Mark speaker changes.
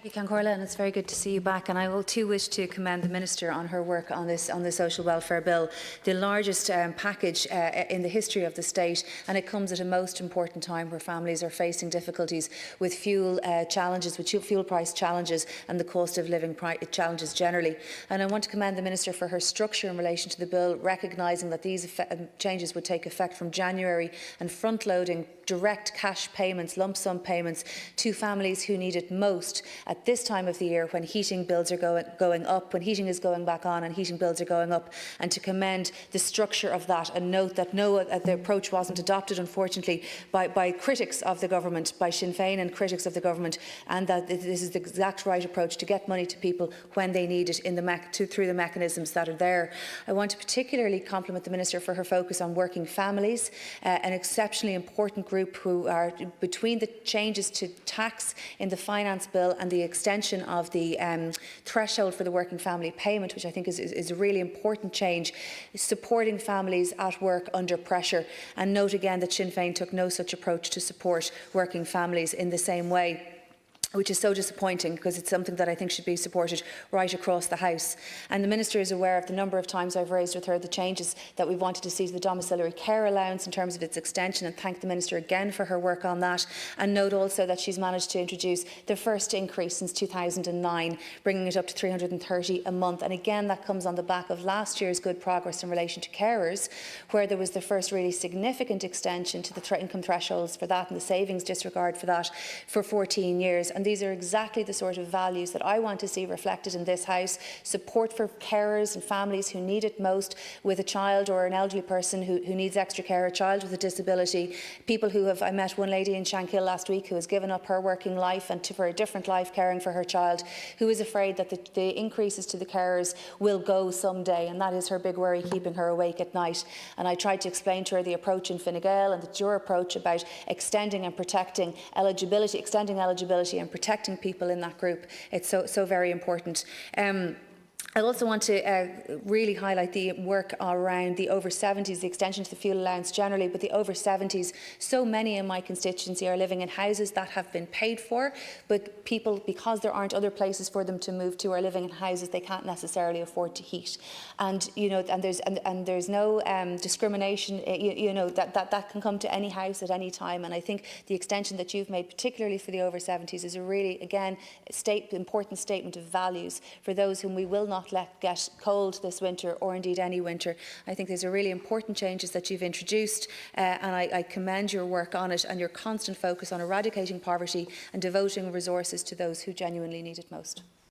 Speaker 1: Thank you, Concorla, and it's very good to see you back. And I will too wish to commend the Minister on her work on the social welfare bill, the largest package in the history of the state, and it comes at a most important time where families are facing difficulties with fuel challenges, with fuel price challenges, and the cost of living challenges generally. And I want to commend the Minister for her structure in relation to the bill, recognising that these changes would take effect from January and front-loading direct cash payments, lump sum payments to families who need it most at this time of the year when heating bills are going up, when heating is going back on and heating bills are going up, and to commend the structure of that and note that the approach wasn't adopted, unfortunately, by critics of the government, by Sinn Féin and critics of the government, and that this is the exact right approach to get money to people when they need it through the mechanisms that are there. I want to particularly compliment the Minister for her focus on working families, an exceptionally important group who are between the changes to tax in the finance bill and the extension of the threshold for the working family payment, which I think is a really important change, supporting families at work under pressure. And note again that Sinn Féin took no such approach to support working families in the same way, which is so disappointing because it's something that I think should be supported right across the House. And the Minister is aware of the number of times I've raised with her the changes that we wanted to see to the domiciliary care allowance in terms of its extension, and thank the Minister again for her work on that. And note also that she's managed to introduce the first increase since 2009, bringing it up to $330 a month. And again, that comes on the back of last year's good progress in relation to carers, where there was the first really significant extension to the income thresholds for that and the savings disregard for that for 14 years. And these are exactly the sort of values that I want to see reflected in this House: support for carers and families who need it most, with a child or an elderly person who needs extra care, a child with a disability, people who have, I met one lady in Shankill last week who has given up her working life and for a different life caring for her child, who is afraid that the increases to the carers will go someday, and that is her big worry keeping her awake at night. And I tried to explain to her the approach in Fine Gael and your approach about extending and protecting eligibility, and protecting people in that group. It's so very important. I also want to really highlight the work around the over 70s, the extension to the fuel allowance generally, but the over 70s. So many in my constituency are living in houses that have been paid for, but people, because there aren't other places for them to move to, are living in houses they can't necessarily afford to heat. And there's no discrimination. That can come to any house at any time. And I think the extension that you've made, particularly for the over 70s, is a really, again, important statement of values for those whom we will not let get cold this winter, or indeed any winter. I think these are really important changes that you've introduced, and I commend your work on it and your constant focus on eradicating poverty and devoting resources to those who genuinely need it most.